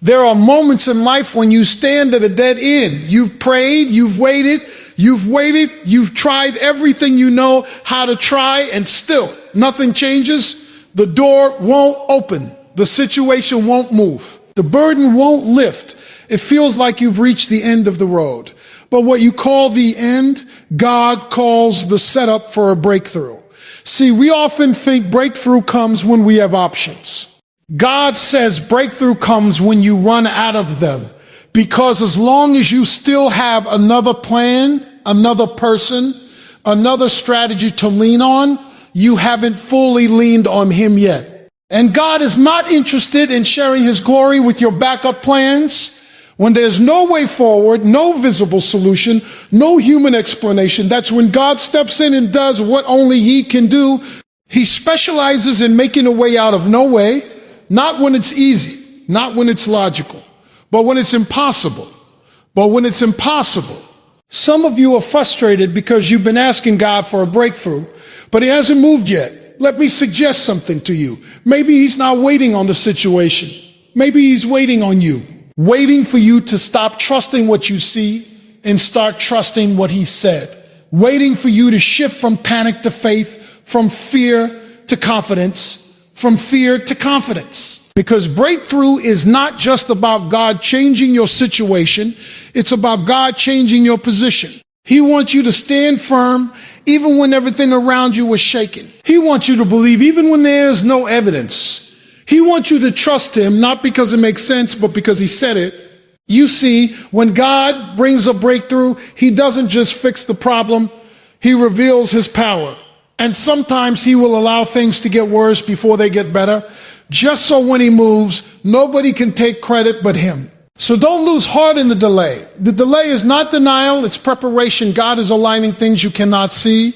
There are moments in life when you stand at a dead end. You've prayed, you've waited, you've tried everything you know how to try, and still nothing changes. The door won't open. The situation won't move. The burden won't lift. It feels like you've reached the end of the road. But what you call the end, God calls the setup for a breakthrough. See, we often think breakthrough comes when we have options. God says breakthrough comes when you run out of them. Because as long as you still have another plan, another person, another strategy to lean on, you haven't fully leaned on Him yet. And God is not interested in sharing His glory with your backup plans. When there's no way forward, no visible solution, no human explanation, that's when God steps in and does what only He can do. He specializes in making a way out of no way. Not when it's easy, not when it's logical, but when it's impossible. Some of you are frustrated because you've been asking God for a breakthrough, but He hasn't moved yet. Let me suggest something to you. Maybe He's not waiting on the situation. Maybe He's waiting on you, waiting for you to stop trusting what you see and start trusting what He said, waiting for you to shift from panic to faith, from fear to confidence, from fear to confidence. Because breakthrough is not just about God changing your situation, it's about God changing your position. He wants you to stand firm even when everything around you is shaking. He wants you to believe even when there's no evidence. He wants you to trust Him, not because it makes sense, but because He said it. You see, when God brings a breakthrough, He doesn't just fix the problem, He reveals His power. And sometimes He will allow things to get worse before they get better, just so when He moves, nobody can take credit but Him. So don't lose heart in the delay. The delay is not denial, it's preparation. God is aligning things you cannot see.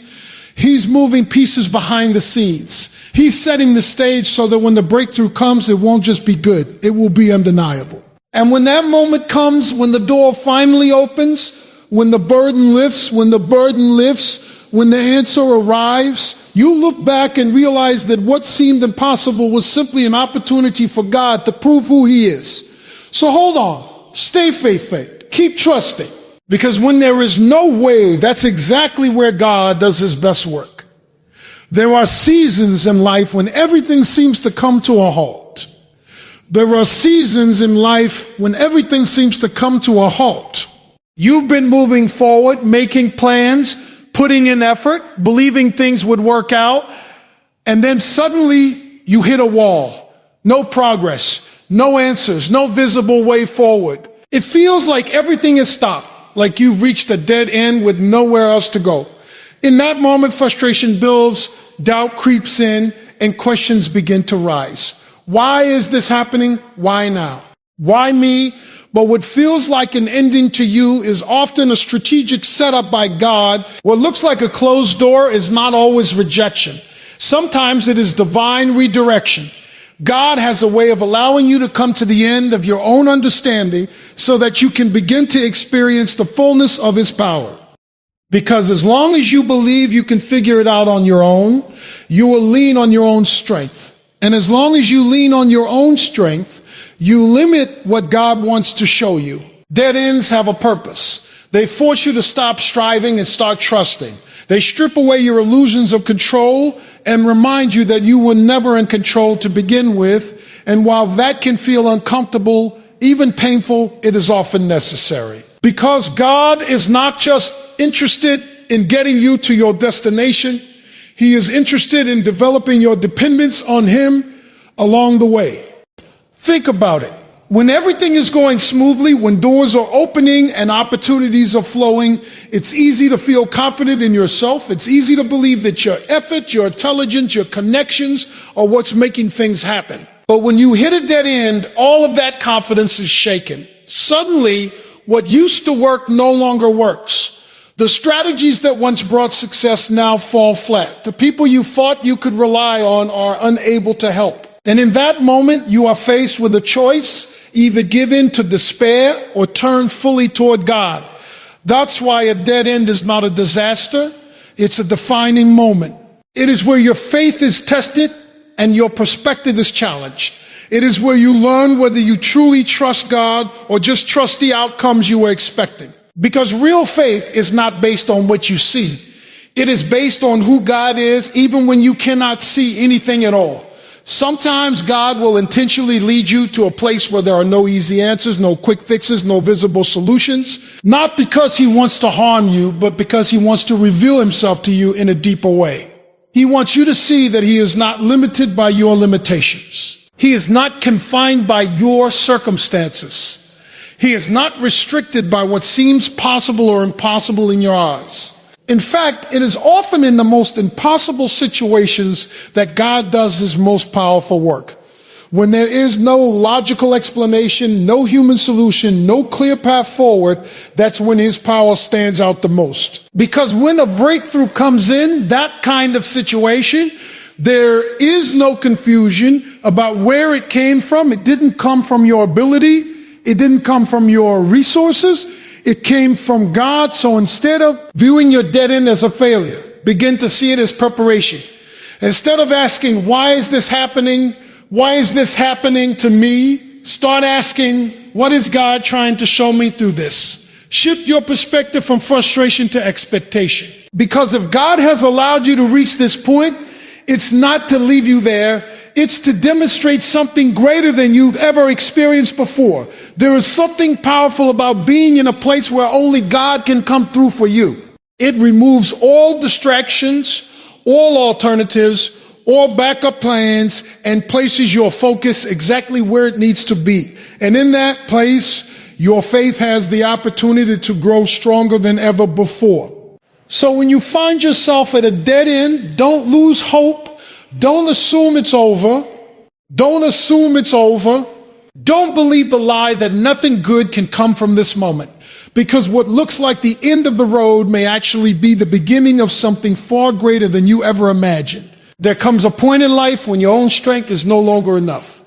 He's moving pieces behind the scenes. He's setting the stage so that when the breakthrough comes, it won't just be good, it will be undeniable. And when that moment comes, when the door finally opens, when the burden lifts, when the answer arrives, you look back and realize that what seemed impossible was simply an opportunity for God to prove who He is. So hold on, stay faithful, keep trusting, because when there is no way, that's exactly where God does His best work. There are seasons in life when everything seems to come to a halt. There are seasons in life when everything seems to come to a halt. You've been moving forward, making plans, putting in effort, believing things would work out, and then suddenly you hit a wall. No progress, no answers, no visible way forward. It feels like everything is stopped, like you've reached a dead end with nowhere else to go. In that moment, frustration builds, doubt creeps in, and questions begin to rise. Why is this happening? Why now? Why me? But what feels like an ending to you is often a strategic setup by God. What looks like a closed door is not always rejection. Sometimes it is divine redirection. God has a way of allowing you to come to the end of your own understanding so that you can begin to experience the fullness of His power. Because as long as you believe you can figure it out on your own, you will lean on your own strength. And as long as you lean on your own strength, you limit what God wants to show you. Dead ends have a purpose. They force you to stop striving and start trusting. They strip away your illusions of control and remind you that you were never in control to begin with. And while that can feel uncomfortable, even painful, it is often necessary. Because God is not just interested in getting you to your destination, He is interested in developing your dependence on Him along the way. Think about it. When everything is going smoothly, when doors are opening and opportunities are flowing, it's easy to feel confident in yourself. It's easy to believe that your effort, your intelligence, your connections are what's making things happen. But when you hit a dead end, all of that confidence is shaken. Suddenly, what used to work no longer works. The strategies that once brought success now fall flat. The people you thought you could rely on are unable to help. And in that moment, you are faced with a choice, either give in to despair or turn fully toward God. That's why a dead end is not a disaster. It's a defining moment. It is where your faith is tested and your perspective is challenged. It is where you learn whether you truly trust God or just trust the outcomes you were expecting. Because real faith is not based on what you see. It is based on who God is, even when you cannot see anything at all. Sometimes God will intentionally lead you to a place where there are no easy answers, no quick fixes, no visible solutions. Not because he wants to harm you, but because he wants to reveal himself to you in a deeper way. He wants you to see that he is not limited by your limitations. He is not confined by your circumstances. He is not restricted by what seems possible or impossible in your eyes. In fact, it is often in the most impossible situations that God does his most powerful work. When there is no logical explanation, no human solution, no clear path forward, that's when his power stands out the most. Because when a breakthrough comes in that kind of situation, there is no confusion about where it came from. It didn't come from your ability. It didn't come from your resources. It came from God. So instead of viewing your dead end as a failure, begin to see it as preparation. Instead of asking, why is this happening? Why is this happening to me? Start asking, what is God trying to show me through this? Shift your perspective from frustration to expectation. Because if God has allowed you to reach this point, it's not to leave you there. It's to demonstrate something greater than you've ever experienced before. There is something powerful about being in a place where only God can come through for you. It removes all distractions, all alternatives, all backup plans, and places your focus exactly where it needs to be. And in that place, your faith has the opportunity to grow stronger than ever before. So when you find yourself at a dead end, don't lose hope. Don't assume it's over. Don't assume it's over. Don't believe the lie that nothing good can come from this moment. Because what looks like the end of the road may actually be the beginning of something far greater than you ever imagined. There comes a point in life when your own strength is no longer enough.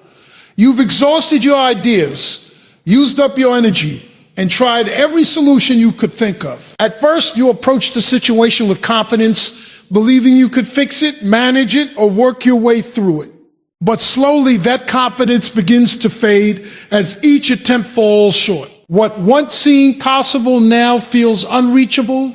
You've exhausted your ideas, used up your energy, and tried every solution you could think of. At first, you approached the situation with confidence, believing you could fix it, manage it, or work your way through it. But slowly, that confidence begins to fade as each attempt falls short. What once seemed possible now feels unreachable,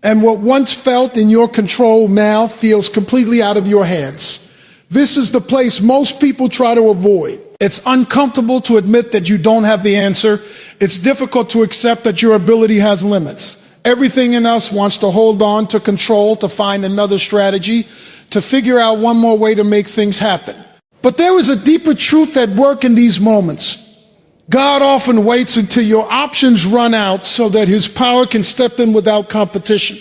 and what once felt in your control now feels completely out of your hands. This is the place most people try to avoid. It's uncomfortable to admit that you don't have the answer. It's difficult to accept that your ability has limits. Everything in us wants to hold on to control, to find another strategy, to figure out one more way to make things happen. But there is a deeper truth at work in these moments. God often waits until your options run out so that his power can step in without competition.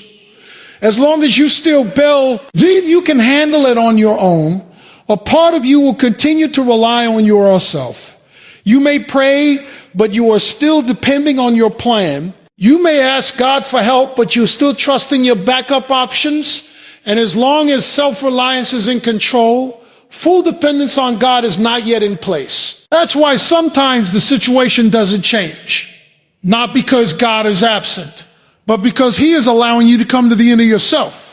As long as you still believe you can handle it on your own, a part of you will continue to rely on yourself. You may pray, but you are still depending on your plan. You may ask God for help, but you're still trusting your backup options. And as long as self-reliance is in control, full dependence on God is not yet in place. That's why sometimes the situation doesn't change. Not because God is absent, but because he is allowing you to come to the end of yourself.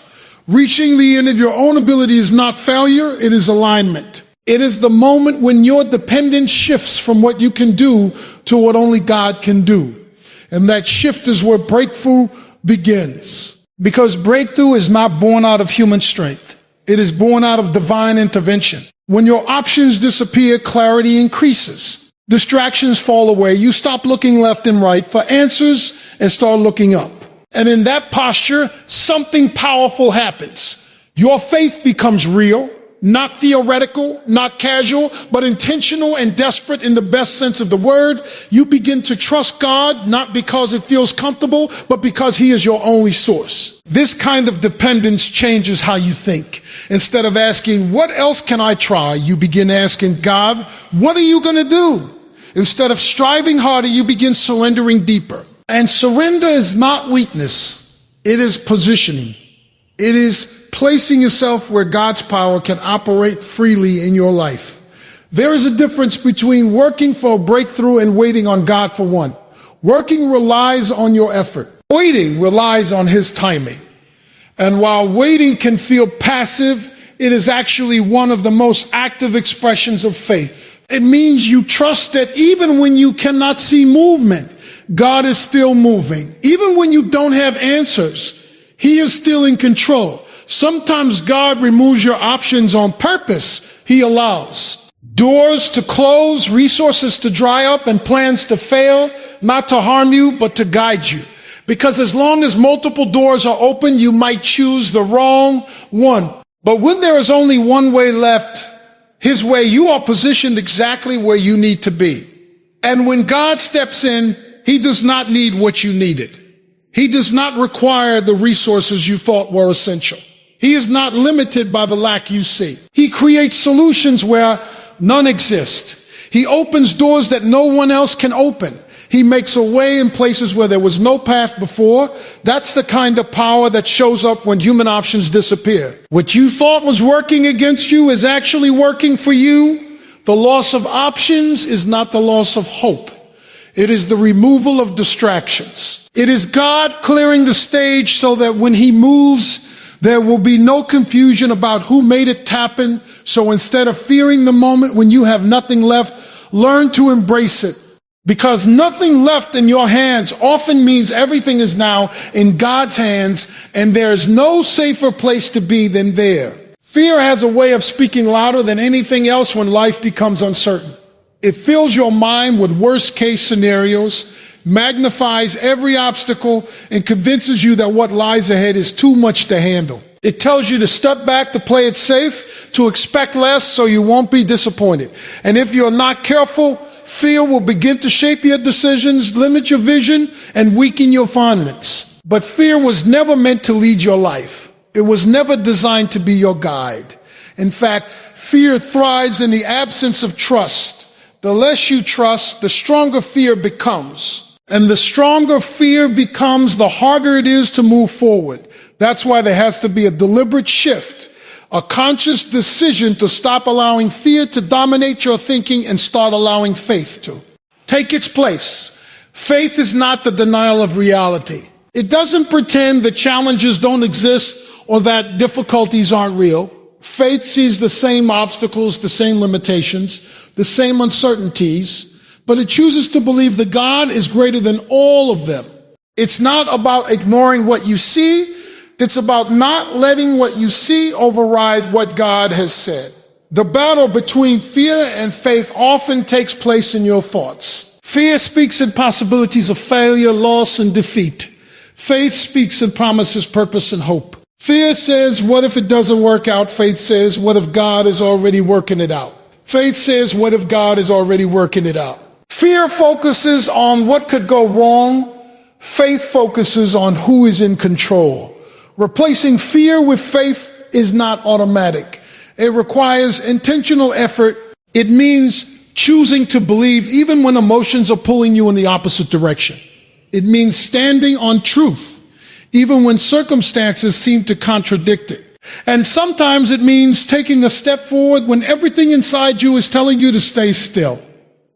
Reaching the end of your own ability is not failure, it is alignment. It is the moment when your dependence shifts from what you can do to what only God can do. And that shift is where breakthrough begins. Because breakthrough is not born out of human strength. It is born out of divine intervention. When your options disappear, clarity increases. Distractions fall away. You stop looking left and right for answers and start looking up. And in that posture, something powerful happens. Your faith becomes real, not theoretical, not casual, but intentional and desperate in the best sense of the word. You begin to trust God, not because it feels comfortable, but because he is your only source. This kind of dependence changes how you think. Instead of asking, what else can I try? You begin asking God, what are you going to do? Instead of striving harder, you begin surrendering deeper. And surrender is not weakness. It is positioning. It is placing yourself where God's power can operate freely in your life. There is a difference between working for a breakthrough and waiting on God for one. Working relies on your effort. Waiting relies on his timing. And while waiting can feel passive, it is actually one of the most active expressions of faith. It means you trust that even when you cannot see movement, God is still moving. Even when you don't have answers, He is still in control. Sometimes God removes your options on purpose. He allows doors to close, resources to dry up, and plans to fail, not to harm you, but to guide you. Because as long as multiple doors are open, you might choose the wrong one. But when there is only one way left, His way, you are positioned exactly where you need to be. And when God steps in, He does not need what you needed. He does not require the resources you thought were essential. He is not limited by the lack you see. He creates solutions where none exist. He opens doors that no one else can open. He makes a way in places where there was no path before. That's the kind of power that shows up when human options disappear. What you thought was working against you is actually working for you. The loss of options is not the loss of hope. It is the removal of distractions. It is God clearing the stage so that when He moves, there will be no confusion about who made it happen. So instead of fearing the moment when you have nothing left, learn to embrace it. Because nothing left in your hands often means everything is now in God's hands, and there's no safer place to be than there. Fear has a way of speaking louder than anything else when life becomes uncertain. It fills your mind with worst-case scenarios, magnifies every obstacle, and convinces you that what lies ahead is too much to handle. It tells you to step back, to play it safe, to expect less so you won't be disappointed. And if you're not careful, fear will begin to shape your decisions, limit your vision, and weaken your confidence. But fear was never meant to lead your life. It was never designed to be your guide. In fact, fear thrives in the absence of trust. The less you trust, the stronger fear becomes. And the stronger fear becomes, the harder it is to move forward. That's why there has to be a deliberate shift, a conscious decision to stop allowing fear to dominate your thinking and start allowing faith to take its place. Faith is not the denial of reality. It doesn't pretend that challenges don't exist or that difficulties aren't real. Faith sees the same obstacles, the same limitations, the same uncertainties, but it chooses to believe that God is greater than all of them. It's not about ignoring what you see. It's about not letting what you see override what God has said. The battle between fear and faith often takes place in your thoughts. Fear speaks in possibilities of failure, loss, and defeat. Faith speaks in promises, purpose, and hope. Fear says, what if it doesn't work out? Faith says, what if God is already working it out? Faith says, what if God is already working it out? Fear focuses on what could go wrong. Faith focuses on who is in control. Replacing fear with faith is not automatic. It requires intentional effort. It means choosing to believe even when emotions are pulling you in the opposite direction. It means standing on truth even when circumstances seem to contradict it. And sometimes it means taking a step forward when everything inside you is telling you to stay still.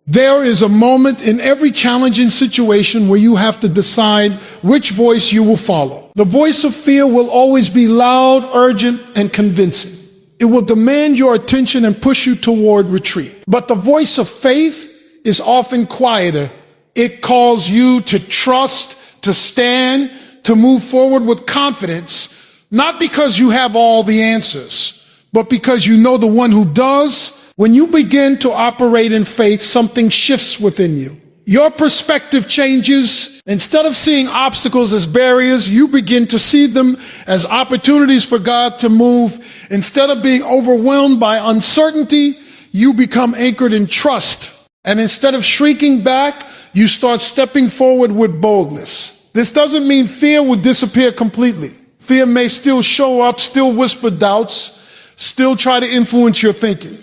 There is a moment in every challenging situation where you have to decide which voice you will follow. The voice of fear will always be loud, urgent, and convincing. It will demand your attention and push you toward retreat. But the voice of faith is often quieter. It calls you to trust, to stand, to move forward with confidence, not because you have all the answers, but because you know the one who does. When you begin to operate in faith, something shifts within you. Your perspective changes. Instead of seeing obstacles as barriers, you begin to see them as opportunities for God to move. Instead of being overwhelmed by uncertainty, you become anchored in trust. And instead of shrinking back, you start stepping forward with boldness. This doesn't mean fear will disappear completely. Fear may still show up, still whisper doubts, still try to influence your thinking.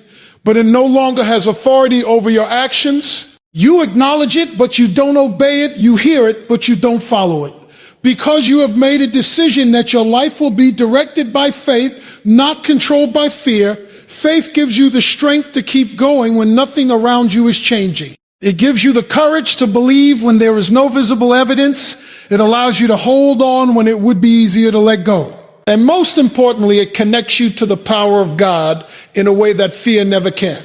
But it no longer has authority over your actions. You acknowledge it, but you don't obey it. You hear it, but you don't follow it. Because you have made a decision that your life will be directed by faith, not controlled by fear, faith gives you the strength to keep going when nothing around you is changing. It gives you the courage to believe when there is no visible evidence. It allows you to hold on when it would be easier to let go. And most importantly, it connects you to the power of God in a way that fear never can.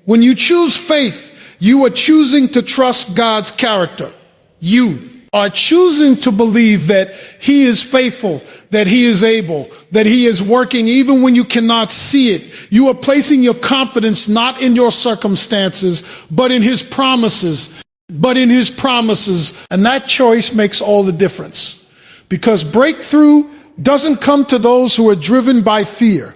When you choose faith, you are choosing to trust God's character. You are choosing to believe that He is faithful, that He is able, that He is working even when you cannot see it. You are placing your confidence not in your circumstances, but in His promises. And that choice makes all the difference. Because breakthrough doesn't come to those who are driven by fear.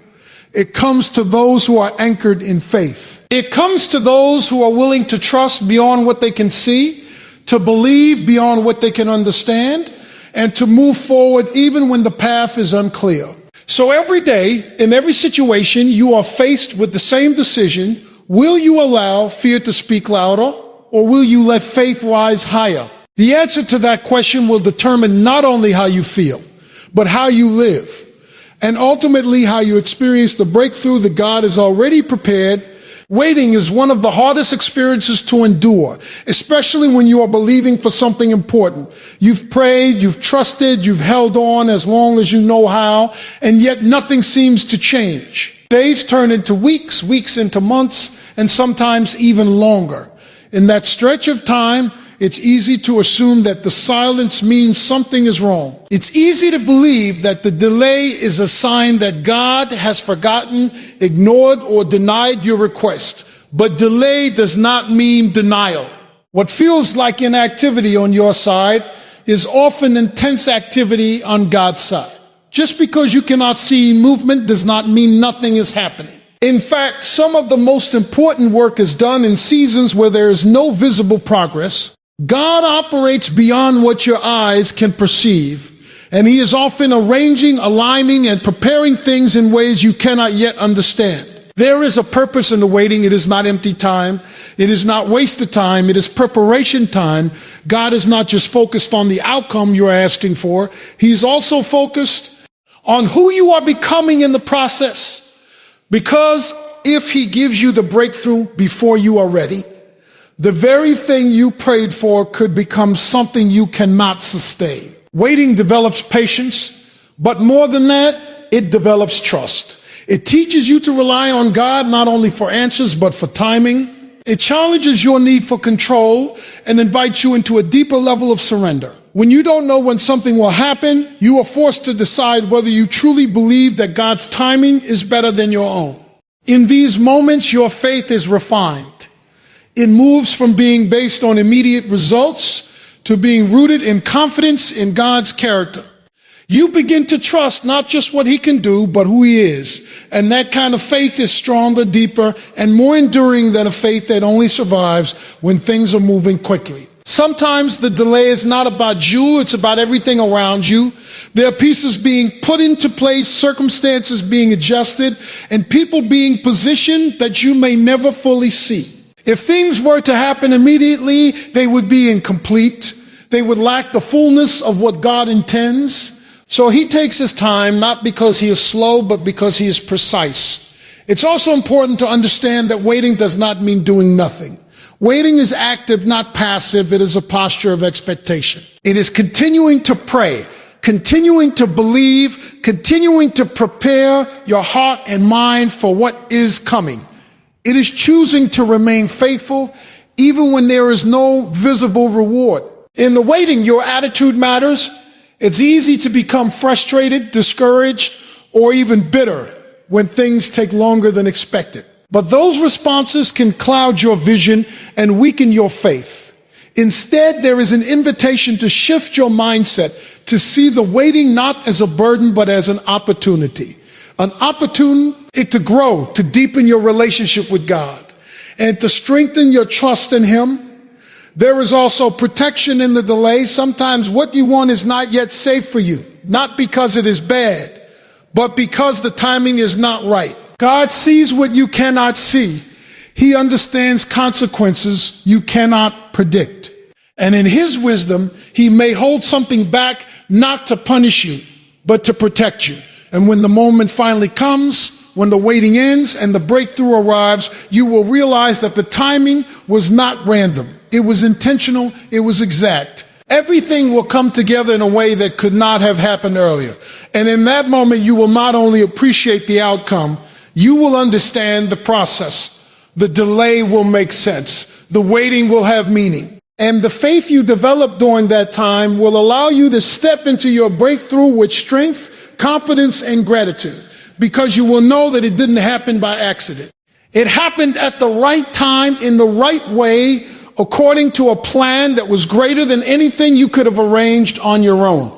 It comes to those who are anchored in faith. It comes to those who are willing to trust beyond what they can see, to believe beyond what they can understand, and to move forward even when the path is unclear. So every day, in every situation, you are faced with the same decision. Will you allow fear to speak louder, or will you let faith rise higher? The answer to that question will determine not only how you feel, but how you live, and ultimately how you experience the breakthrough that God has already prepared. Waiting is one of the hardest experiences to endure, especially when you are believing for something important. You've prayed, you've trusted, you've held on as long as you know how, and yet nothing seems to change. Days turn into weeks, weeks into months, and sometimes even longer. In that stretch of time, it's easy to assume that the silence means something is wrong. It's easy to believe that the delay is a sign that God has forgotten, ignored, or denied your request. But delay does not mean denial. What feels like inactivity on your side is often intense activity on God's side. Just because you cannot see movement does not mean nothing is happening. In fact, some of the most important work is done in seasons where there is no visible progress. God operates beyond what your eyes can perceive, and He is often arranging, aligning, and preparing things in ways you cannot yet understand. There is a purpose in the waiting. It is not empty time. It is not wasted time. It is preparation time. God is not just focused on the outcome you're asking for. He's also focused on who you are becoming in the process. Because if He gives you the breakthrough before you are ready, the very thing you prayed for could become something you cannot sustain. Waiting develops patience, but more than that, it develops trust. It teaches you to rely on God not only for answers, but for timing. It challenges your need for control and invites you into a deeper level of surrender. When you don't know when something will happen, you are forced to decide whether you truly believe that God's timing is better than your own. In these moments, your faith is refined. It moves from being based on immediate results to being rooted in confidence in God's character. You begin to trust not just what He can do, but who He is. And that kind of faith is stronger, deeper, and more enduring than a faith that only survives when things are moving quickly. Sometimes the delay is not about you, it's about everything around you. There are pieces being put into place, circumstances being adjusted, and people being positioned that you may never fully see. If things were to happen immediately, they would be incomplete. They would lack the fullness of what God intends. So He takes His time, not because He is slow, but because He is precise. It's also important to understand that waiting does not mean doing nothing. Waiting is active, not passive. It is a posture of expectation. It is continuing to pray, continuing to believe, continuing to prepare your heart and mind for what is coming. It is choosing to remain faithful even when there is no visible reward. In the waiting, your attitude matters. It's easy to become frustrated, discouraged, or even bitter when things take longer than expected. But those responses can cloud your vision and weaken your faith. Instead, there is an invitation to shift your mindset, to see the waiting not as a burden, but as an opportunity. An opportunity to grow, to deepen your relationship with God, and to strengthen your trust in Him. There is also protection in the delay. Sometimes what you want is not yet safe for you, not because it is bad, but because the timing is not right. God sees what you cannot see. He understands consequences you cannot predict. And in His wisdom, He may hold something back not to punish you, but to protect you. And when the moment finally comes, when the waiting ends and the breakthrough arrives, you will realize that the timing was not random. It was intentional. It was exact. Everything will come together in a way that could not have happened earlier. And in that moment, you will not only appreciate the outcome, you will understand the process. The delay will make sense. The waiting will have meaning. And the faith you develop during that time will allow you to step into your breakthrough with strength, confidence, and gratitude, because you will know that it didn't happen by accident. It happened at the right time, in the right way, according to a plan that was greater than anything you could have arranged on your own.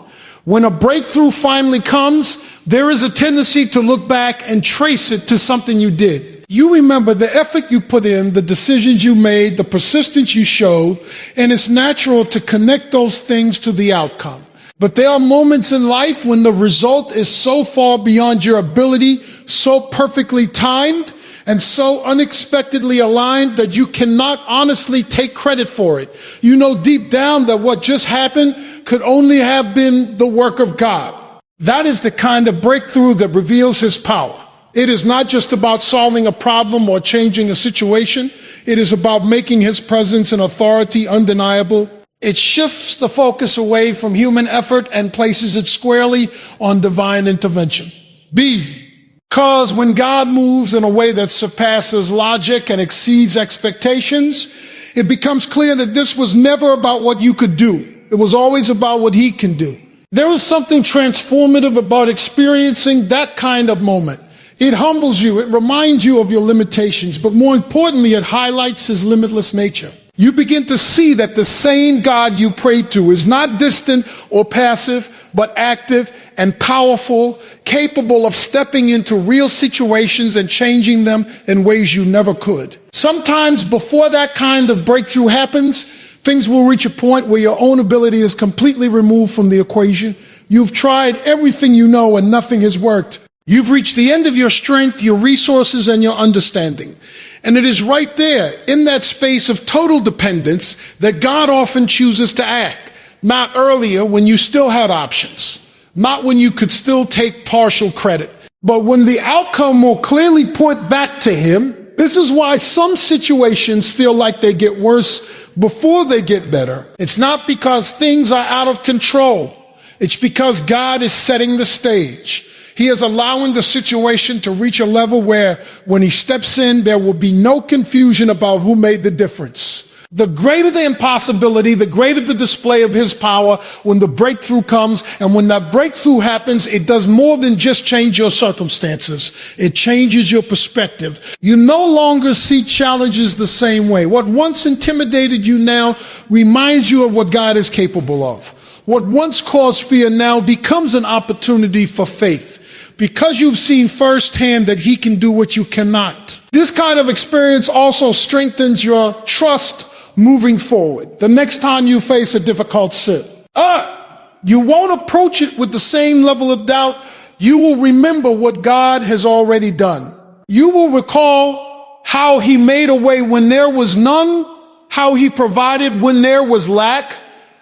When a breakthrough finally comes, there is a tendency to look back and trace it to something you did. You remember the effort you put in, the decisions you made, the persistence you showed, and it's natural to connect those things to the outcome. But there are moments in life when the result is so far beyond your ability, so perfectly timed, and so unexpectedly aligned that you cannot honestly take credit for it. You know deep down that what just happened could only have been the work of God. That is the kind of breakthrough that reveals His power. It is not just about solving a problem or changing a situation. It is about making His presence and authority undeniable. It shifts the focus away from human effort and places it squarely on divine intervention. Because when God moves in a way that surpasses logic and exceeds expectations, it becomes clear that this was never about what you could do. It was always about what He can do. There is something transformative about experiencing that kind of moment. It humbles you. It reminds you of your limitations, but more importantly, it highlights His limitless nature. You begin to see that the same God you pray to is not distant or passive, but active and powerful, capable of stepping into real situations and changing them in ways you never could. Sometimes before that kind of breakthrough happens, things will reach a point where your own ability is completely removed from the equation. You've tried everything you know and nothing has worked. You've reached the end of your strength, your resources, and your understanding. And it is right there, in that space of total dependence, that God often chooses to act. Not earlier, when you still had options. Not when you could still take partial credit. But when the outcome will clearly point back to Him. This is why some situations feel like they get worse before they get better. It's not because things are out of control. It's because God is setting the stage. He is allowing the situation to reach a level where when He steps in, there will be no confusion about who made the difference. The greater the impossibility, the greater the display of His power when the breakthrough comes. And when that breakthrough happens, it does more than just change your circumstances. It changes your perspective. You no longer see challenges the same way. What once intimidated you now reminds you of what God is capable of. What once caused fear now becomes an opportunity for faith. Because you've seen firsthand that He can do what you cannot. This kind of experience also strengthens your trust moving forward. The next time you face a difficult sit, you won't approach it with the same level of doubt. You will remember what God has already done. You will recall how He made a way when there was none, how He provided when there was lack,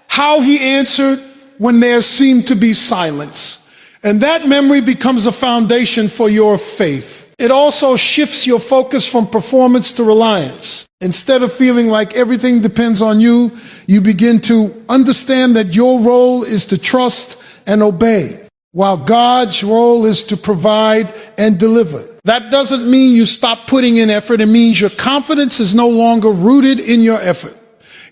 how He answered when there seemed to be silence. And that memory becomes a foundation for your faith. It also shifts your focus from performance to reliance. Instead of feeling like everything depends on you, you begin to understand that your role is to trust and obey, while God's role is to provide and deliver. That doesn't mean you stop putting in effort. It means your confidence is no longer rooted in your effort.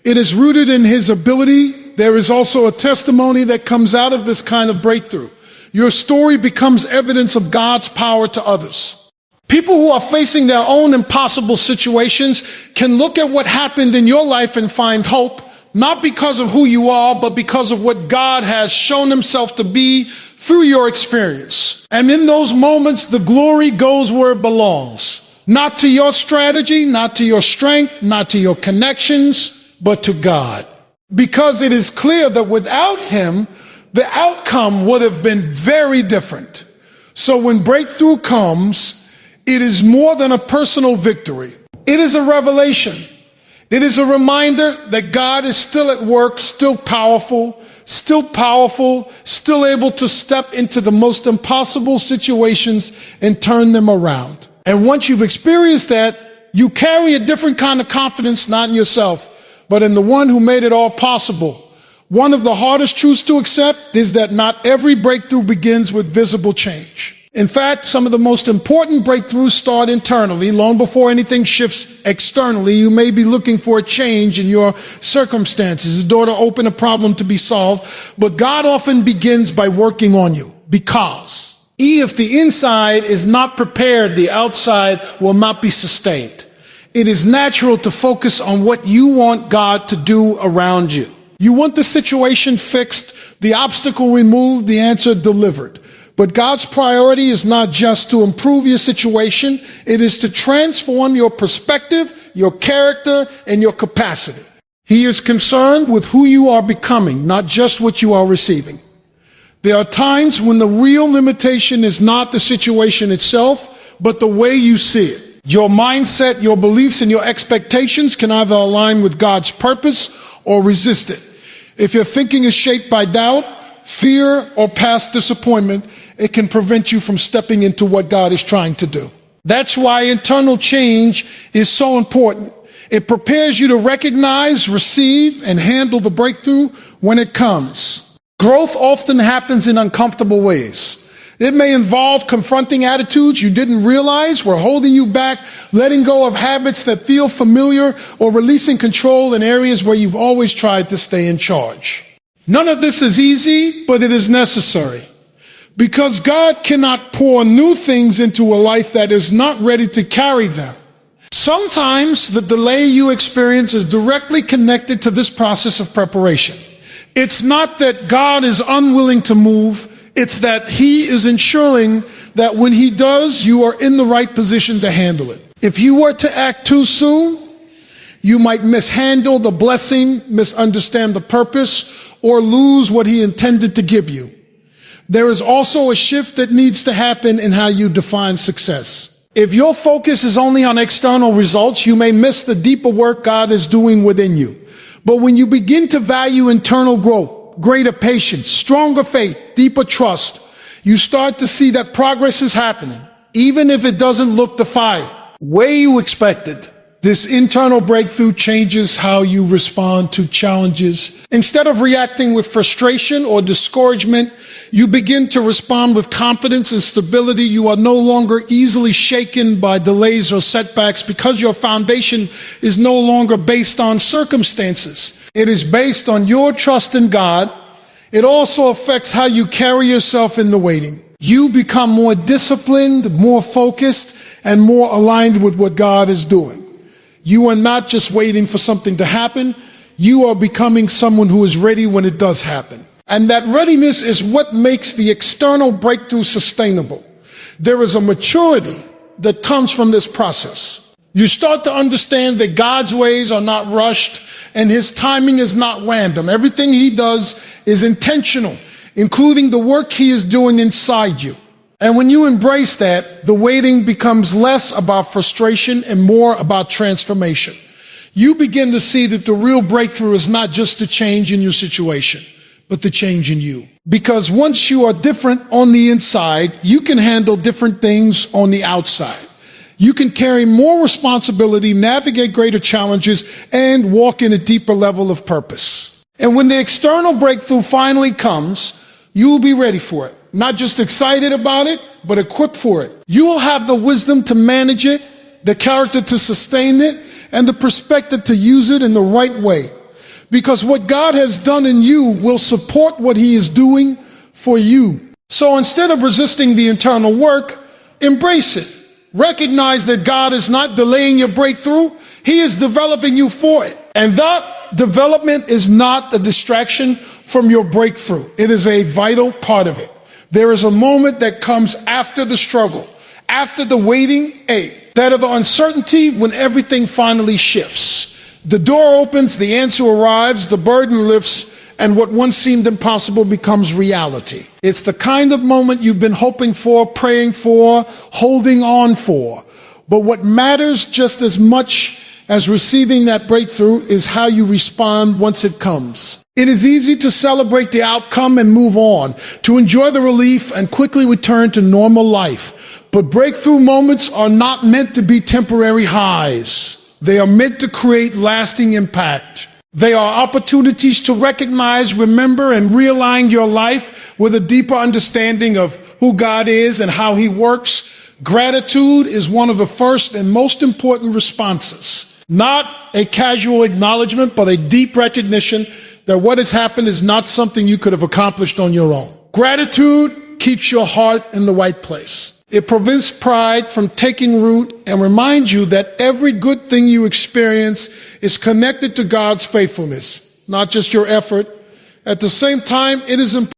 It is rooted in His ability. There is also a testimony that comes out of this kind of breakthrough. Your story becomes evidence of God's power to others. People who are facing their own impossible situations can look at what happened in your life and find hope, not because of who you are, but because of what God has shown Himself to be through your experience. And in those moments, the glory goes where it belongs. Not to your strategy, not to your strength, not to your connections, but to God. Because it is clear that without Him, the outcome would have been very different. So when breakthrough comes, it is more than a personal victory. It is a revelation. It is a reminder that God is still at work, still powerful, still able to step into the most impossible situations and turn them around. And once you've experienced that, you carry a different kind of confidence, not in yourself, but in the one who made it all possible. One of the hardest truths to accept is that not every breakthrough begins with visible change. In fact, some of the most important breakthroughs start internally. Long before anything shifts externally, you may be looking for a change in your circumstances, a door to open, a problem to be solved. But God often begins by working on you because if the inside is not prepared, the outside will not be sustained. It is natural to focus on what you want God to do around you. You want the situation fixed, the obstacle removed, the answer delivered. But God's priority is not just to improve your situation, it is to transform your perspective, your character, and your capacity. He is concerned with who you are becoming, not just what you are receiving. There are times when the real limitation is not the situation itself, but the way you see it. Your mindset, your beliefs, and your expectations can either align with God's purpose or resist it. If your thinking is shaped by doubt, fear, or past disappointment, it can prevent you from stepping into what God is trying to do. That's why internal change is so important. It prepares you to recognize, receive, and handle the breakthrough when it comes. Growth often happens in uncomfortable ways. It may involve confronting attitudes you didn't realize were holding you back, letting go of habits that feel familiar, or releasing control in areas where you've always tried to stay in charge. None of this is easy, but it is necessary. Because God cannot pour new things into a life that is not ready to carry them. Sometimes the delay you experience is directly connected to this process of preparation. It's not that God is unwilling to move, it's that He is ensuring that when He does, you are in the right position to handle it. If you were to act too soon, you might mishandle the blessing, misunderstand the purpose, or lose what He intended to give you. There is also a shift that needs to happen in how you define success. If your focus is only on external results, you may miss the deeper work God is doing within you. But when you begin to value internal growth, greater patience, stronger faith, deeper trust, you start to see that progress is happening, even if it doesn't look defiant. Way you expected. This internal breakthrough changes how you respond to challenges. Instead of reacting with frustration or discouragement, you begin to respond with confidence and stability. You are no longer easily shaken by delays or setbacks because your foundation is no longer based on circumstances. It is based on your trust in God. It also affects how you carry yourself in the waiting. You become more disciplined, more focused, and more aligned with what God is doing. You are not just waiting for something to happen. You are becoming someone who is ready when it does happen. And that readiness is what makes the external breakthrough sustainable. There is a maturity that comes from this process. You start to understand that God's ways are not rushed and His timing is not random. Everything He does is intentional, including the work He is doing inside you. And when you embrace that, the waiting becomes less about frustration and more about transformation. You begin to see that the real breakthrough is not just the change in your situation, but the change in you. Because once you are different on the inside, you can handle different things on the outside. You can carry more responsibility, navigate greater challenges, and walk in a deeper level of purpose. And when the external breakthrough finally comes, you will be ready for it. Not just excited about it, but equipped for it. You will have the wisdom to manage it, the character to sustain it, and the perspective to use it in the right way. Because what God has done in you will support what He is doing for you. So instead of resisting the internal work, embrace it. Recognize that God is not delaying your breakthrough. He is developing you for it. And that development is not a distraction from your breakthrough. It is a vital part of it. There is a moment that comes after the struggle, after the waiting, that of the uncertainty when everything finally shifts. The door opens, the answer arrives, the burden lifts, and what once seemed impossible becomes reality. It's the kind of moment you've been hoping for, praying for, holding on for. But what matters just as much as receiving that breakthrough is how you respond once it comes. It is easy to celebrate the outcome and move on, to enjoy the relief and quickly return to normal life. But breakthrough moments are not meant to be temporary highs. They are meant to create lasting impact. They are opportunities to recognize, remember, and realign your life with a deeper understanding of who God is and how he works, gratitude is one of the first and most important responses. Not a casual acknowledgement, but a deep recognition that what has happened is not something you could have accomplished on your own. Gratitude keeps your heart in the right place. It prevents pride from taking root and reminds you that every good thing you experience is connected to God's faithfulness, not just your effort. At the same time, it is important